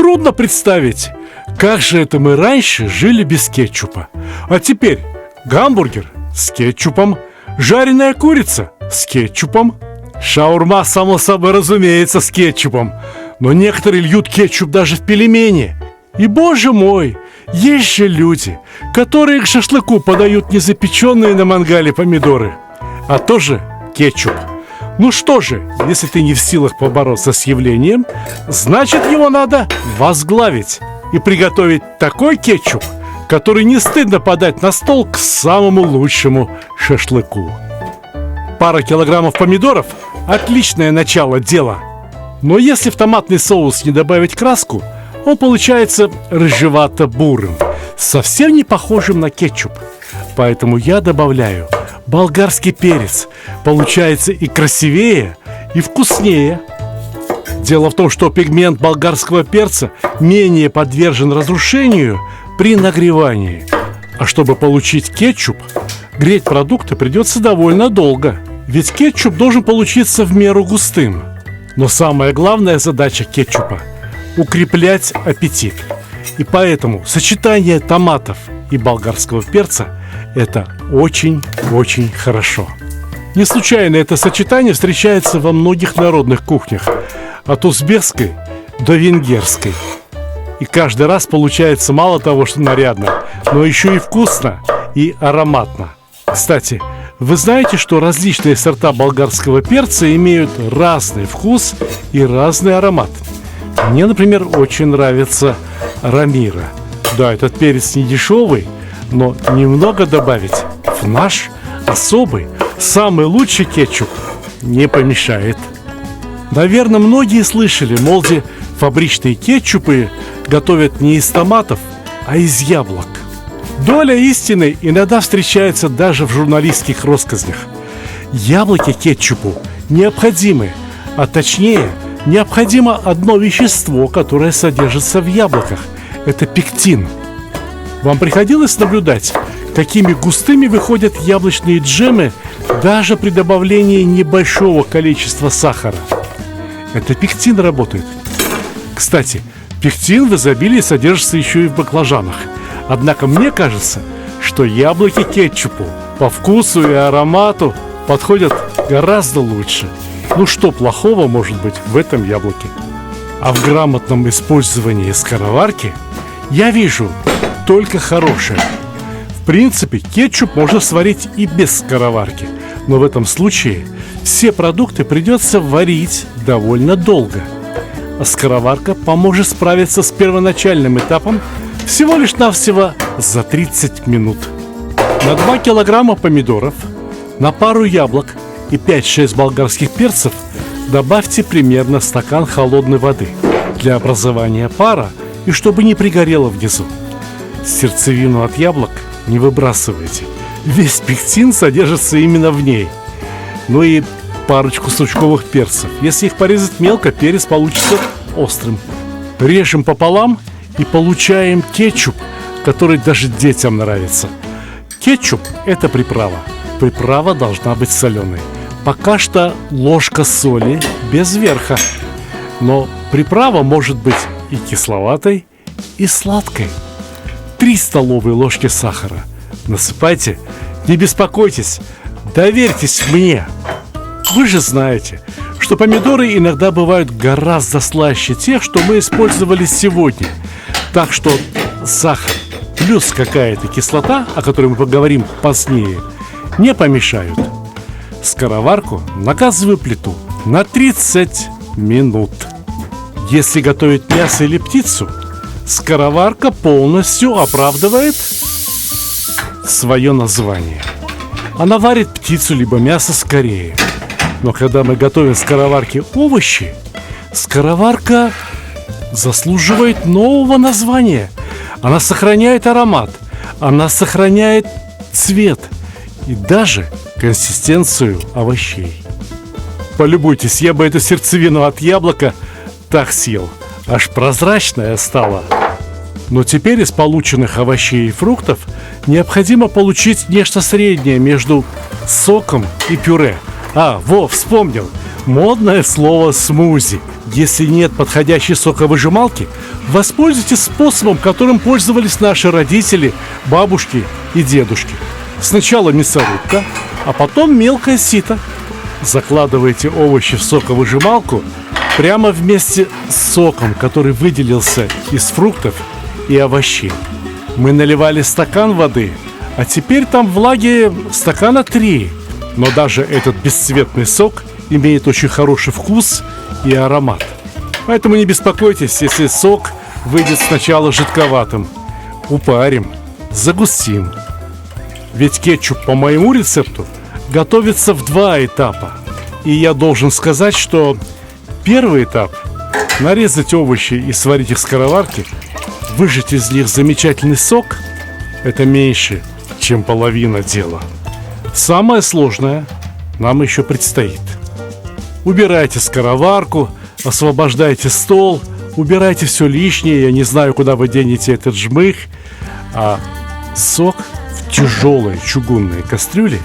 Трудно представить, как же это мы раньше жили без кетчупа. А теперь гамбургер с кетчупом, жареная курица с кетчупом, шаурма, само собой разумеется, с кетчупом. Но некоторые льют кетчуп даже в пельмени. И, боже мой, есть же люди, которые к шашлыку подают не запеченные на мангале помидоры, а тоже кетчуп. Ну что же, если ты не в силах побороться с явлением, значит, его надо возглавить и приготовить такой кетчуп, который не стыдно подать на стол к самому лучшему шашлыку. Пара килограммов помидоров – отличное начало дела. Но если в томатный соус не добавить краску, он получается рыжевато-бурым, совсем не похожим на кетчуп. Поэтому я добавляю болгарский перец. Получается и красивее, и вкуснее. Дело в том, что пигмент болгарского перца менее подвержен разрушению при нагревании. А чтобы получить кетчуп, греть продукты придется довольно долго. Ведь кетчуп должен получиться в меру густым. Но самая главная задача кетчупа – укреплять аппетит. И поэтому сочетание томатов и болгарского перца – это очень-очень хорошо. Не случайно это сочетание встречается во многих народных кухнях, от узбекской до венгерской. И каждый раз получается мало того, что нарядно, но еще и вкусно и ароматно. Кстати, вы знаете, что различные сорта болгарского перца имеют разный вкус и разный аромат? Мне, например, очень нравится рамира. Да, этот перец не дешевый, но немного добавить в наш особый, самый лучший кетчуп не помешает. Наверное, многие слышали, мол, фабричные кетчупы готовят не из томатов, а из яблок. Доля истины иногда встречается даже в журналистских россказнях. Яблоки кетчупу необходимы, а точнее, необходимо одно вещество, которое содержится в яблоках. Это пектин. Вам приходилось наблюдать, какими густыми выходят яблочные джемы даже при добавлении небольшого количества сахара? Это пектин работает. Кстати, пектин в изобилии содержится еще и в баклажанах. Однако мне кажется, что яблоки кетчупу по вкусу и аромату подходят гораздо лучше. Ну что плохого может быть в этом яблоке? А в грамотном использовании скороварки я вижу только хорошее. В принципе, кетчуп можно сварить и без скороварки, но в этом случае все продукты придется варить довольно долго. А скороварка поможет справиться с первоначальным этапом всего лишь навсего за 30 минут. На 2 килограмма помидоров, на пару яблок и 5-6 болгарских перцев добавьте примерно стакан холодной воды для образования пара и чтобы не пригорело внизу. Сердцевину от яблок не выбрасывайте. Весь пектин содержится именно в ней. Ну и парочку стручковых перцев. Если их порезать мелко, перец получится острым. Режем пополам и получаем кетчуп, который даже детям нравится. Кетчуп – это приправа. Приправа должна быть соленой. Пока что ложка соли без верха. Но приправа может быть и кисловатой, и сладкой. 3 столовые ложки сахара. Насыпайте, не беспокойтесь, доверьтесь мне. Вы же знаете, что помидоры иногда бывают гораздо слаще тех, что мы использовали сегодня. Так что сахар плюс какая-то кислота, о которой мы поговорим позднее, не помешают. Скороварку на газовую плиту на 30 минут. Если готовить мясо или птицу, скороварка полностью оправдывает свое название. Она варит птицу либо мясо скорее. Но когда мы готовим в скороварке овощи, скороварка заслуживает нового названия. Она сохраняет аромат, она сохраняет цвет и даже консистенцию овощей. Полюбуйтесь, я бы эту сердцевину от яблока так съел, аж прозрачная стала. Но теперь из полученных овощей и фруктов необходимо получить нечто среднее между соком и пюре. Вспомнил. Модное слово смузи. Если нет подходящей соковыжималки, воспользуйтесь способом, которым пользовались наши родители, бабушки и дедушки. Сначала мясорубка, а потом мелкое сито. Закладывайте овощи в соковыжималку прямо вместе с соком, который выделился из фруктов и овощей. Мы наливали стакан воды, а теперь там влаги стакана 3. Но даже этот бесцветный сок имеет очень хороший вкус и аромат. Поэтому не беспокойтесь, если сок выйдет сначала жидковатым. Упарим, загустим. Ведь кетчуп по моему рецепту готовится в 2 этапа. И я должен сказать, что первый этап – нарезать овощи и сварить их в скороварке, выжать из них замечательный сок – это меньше, чем половина дела. Самое сложное нам еще предстоит. Убирайте скороварку, освобождайте стол, убирайте все лишнее. Я не знаю, куда вы денете этот жмых. А сок в тяжелой чугунной кастрюле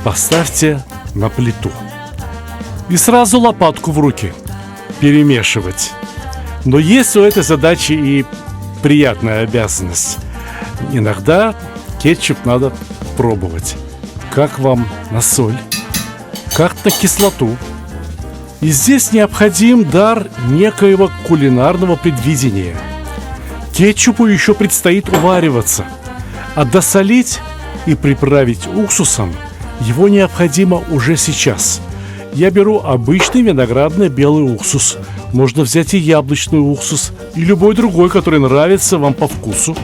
поставьте на плиту. И сразу лопатку в руки перемешивать. Но есть у этой задачи и приятная обязанность. Иногда кетчуп надо пробовать. Как вам на соль? Как на кислоту? И здесь необходим дар некоего кулинарного предвидения. Кетчупу еще предстоит увариваться, а досолить и приправить уксусом его необходимо уже сейчас. Я беру обычный виноградный белый уксус. Можно взять и яблочный уксус, и любой другой, который нравится вам по вкусу.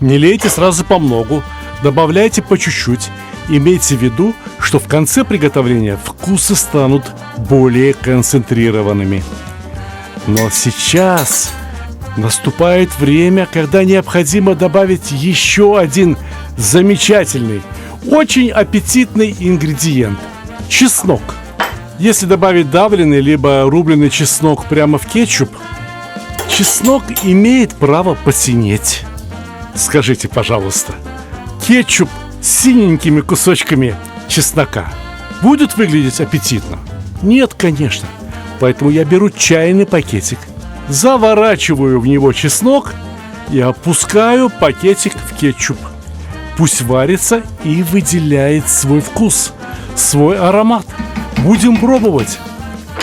Не лейте сразу помногу, добавляйте по чуть-чуть. Имейте в виду, что в конце приготовления вкусы станут более концентрированными. Но сейчас наступает время, когда необходимо добавить еще один замечательный, очень аппетитный ингредиент – чеснок. Если добавить давленный либо рубленый чеснок прямо в кетчуп, чеснок имеет право посинеть. Скажите, пожалуйста, кетчуп с синенькими кусочками чеснока будет выглядеть аппетитно? Нет, конечно. Поэтому я беру чайный пакетик, заворачиваю в него чеснок и опускаю пакетик в кетчуп. Пусть варится и выделяет свой вкус, свой аромат. Будем пробовать.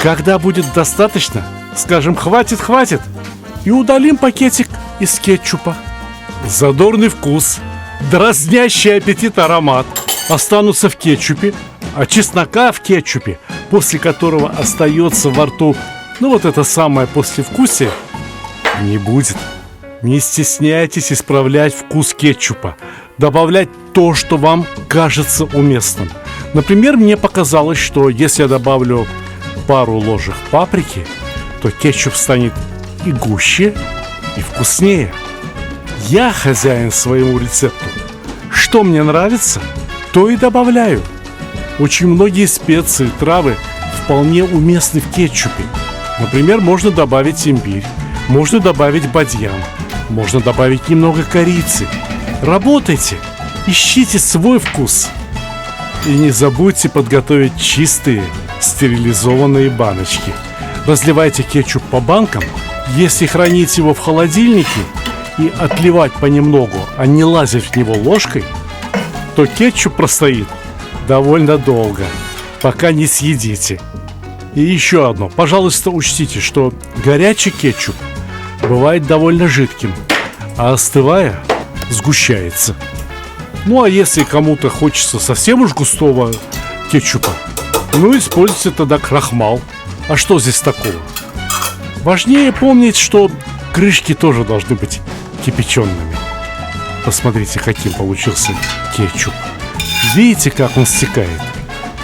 Когда будет достаточно, скажем «хватит», и удалим пакетик из кетчупа. Задорный вкус, дразнящий аппетит аромат останутся в кетчупе, а чеснока в кетчупе, после которого остается во рту, вот это самое послевкусие, не будет. Не стесняйтесь исправлять вкус кетчупа, добавлять то, что вам кажется уместным. Например, мне показалось, что если я добавлю пару ложек паприки, то кетчуп станет и гуще, и вкуснее. Я хозяин своему рецепту. Что мне нравится, то и добавляю. Очень многие специи, травы вполне уместны в кетчупе. Например, можно добавить имбирь, можно добавить бадьян, можно добавить немного корицы. Работайте, ищите свой вкус. И не забудьте подготовить чистые стерилизованные баночки. Разливайте кетчуп по банкам. Если хранить его в холодильнике и отливать понемногу, а не лазить в него ложкой, то кетчуп простоит довольно долго, пока не съедите. И еще одно. Пожалуйста, учтите, что горячий кетчуп бывает довольно жидким, а остывая сгущается. А если кому-то хочется совсем уж густого кетчупа, используйте тогда крахмал. А что здесь такого? Важнее помнить, что крышки тоже должны быть кипячеными. Посмотрите, каким получился кетчуп. Видите, как он стекает?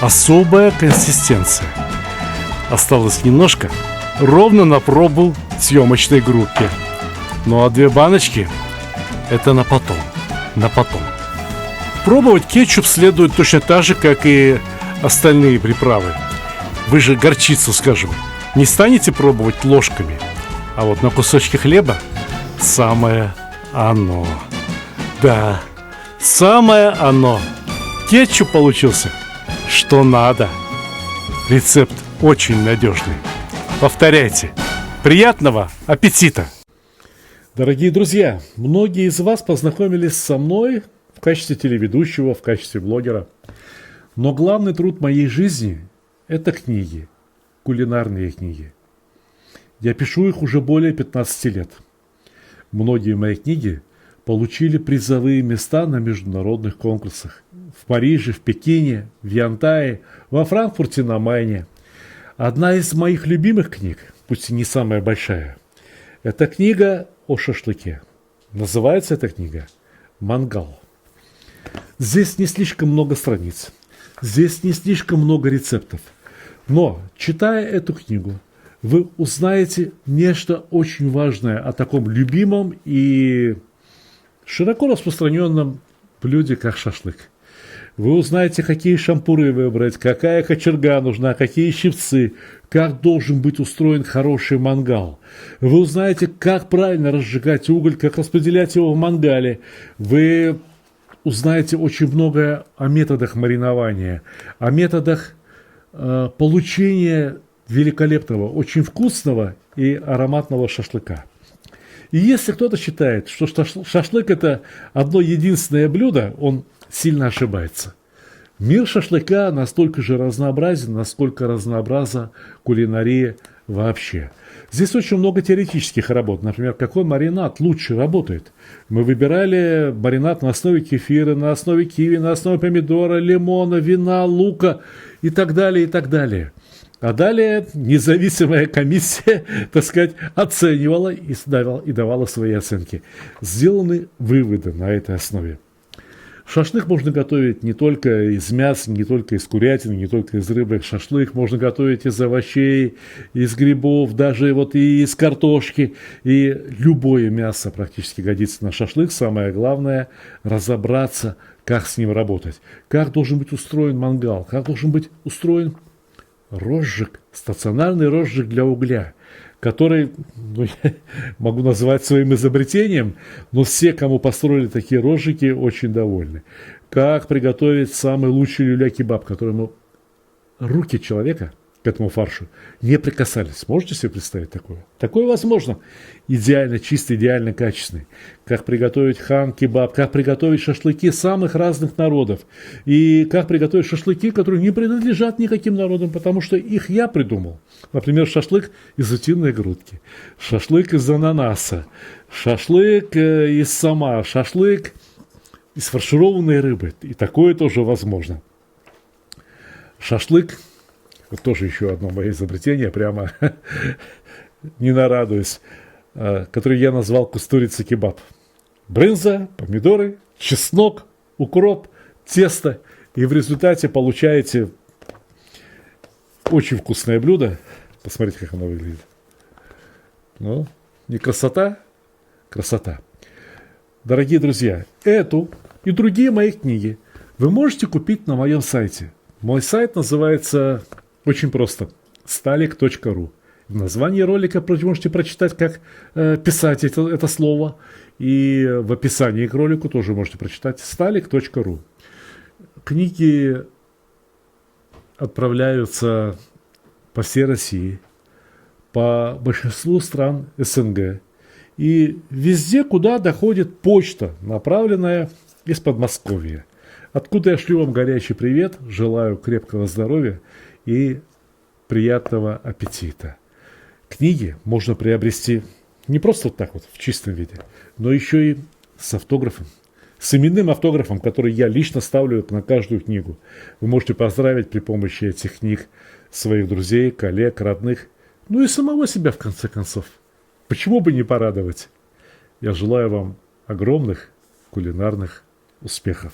Особая консистенция. Осталось немножко, ровно на пробу съемочной группе. А 2 баночки – это на потом. Пробовать кетчуп следует точно так же, как и остальные приправы. Вы же горчицу, скажем, не станете пробовать ложками, а вот на кусочке хлеба самое оно. Да, самое оно. Кетчуп получился что надо. Рецепт очень надежный. Повторяйте. Приятного аппетита! Дорогие друзья, многие из вас познакомились со мной в качестве телеведущего, в качестве блогера. Но главный труд моей жизни – это книги, кулинарные книги. Я пишу их уже более 15 лет. Многие мои книги получили призовые места на международных конкурсах. В Париже, в Пекине, в Янтае, во Франкфурте на Майне. Одна из моих любимых книг, пусть и не самая большая, это книга о шашлыке. Называется эта книга «Мангал». Здесь не слишком много страниц, здесь не слишком много рецептов. Но, читая эту книгу, вы узнаете нечто очень важное о таком любимом и широко распространенном блюде, как шашлык. Вы узнаете, какие шампуры выбрать, какая кочерга нужна, какие щипцы, как должен быть устроен хороший мангал. Вы узнаете, как правильно разжигать уголь, как распределять его в мангале. Вы узнаете очень многое о методах маринования, о методах получения великолепного, очень вкусного и ароматного шашлыка. И если кто-то считает, что шашлык – это одно единственное блюдо, он сильно ошибается. Мир шашлыка настолько же разнообразен, насколько разнообразна кулинария вообще. Здесь очень много теоретических работ. Например, какой маринад лучше работает. Мы выбирали маринад на основе кефира, на основе киви, на основе помидора, лимона, вина, лука и так далее, и так далее. А далее независимая комиссия, так сказать, оценивала и давала свои оценки. Сделаны выводы на этой основе. Шашлык можно готовить не только из мяса, не только из курятины, не только из рыбы. Шашлык можно готовить из овощей, из грибов, даже вот и из картошки. И любое мясо практически годится на шашлык. Самое главное – разобраться, как с ним работать. Как должен быть устроен мангал, как должен быть устроен розжиг, стационарный розжиг для угля, который, я могу назвать своим изобретением, но все, кому построили такие розжиги, очень довольны. Как приготовить самый лучший люля-кебаб, которому руки человека к этому фаршу не прикасались. Можете себе представить такое? Такое возможно. Идеально чистый, идеально качественный. Как приготовить хан-кебаб, как приготовить шашлыки самых разных народов. И как приготовить шашлыки, которые не принадлежат никаким народам, потому что их я придумал. Например, шашлык из утиной грудки, шашлык из ананаса, шашлык из сома, шашлык из фаршированной рыбы. И такое тоже возможно. Шашлык, вот тоже еще одно мое изобретение, прямо не нарадуюсь, который я назвал кустурица-кебаб. Брынза, помидоры, чеснок, укроп, тесто. И в результате получаете очень вкусное блюдо. Посмотрите, как оно выглядит. Ну, не красота? Красота. Дорогие друзья, эту и другие мои книги вы можете купить на моем сайте. Мой сайт называется очень просто stalik.ru. В названии ролика вы можете прочитать, как писать это слово. И в описании к ролику тоже можете прочитать stalik.ru. Книги отправляются по всей России, по большинству стран СНГ. И везде, куда доходит почта, направленная из Подмосковья. Откуда я шлю вам горячий привет, желаю крепкого здоровья и приятного аппетита. Книги можно приобрести не просто вот так вот в чистом виде, но еще и с автографом. С именным автографом, который я лично ставлю на каждую книгу. Вы можете поздравить при помощи этих книг своих друзей, коллег, родных, ну и самого себя в конце концов. Почему бы не порадовать? Я желаю вам огромных кулинарных успехов.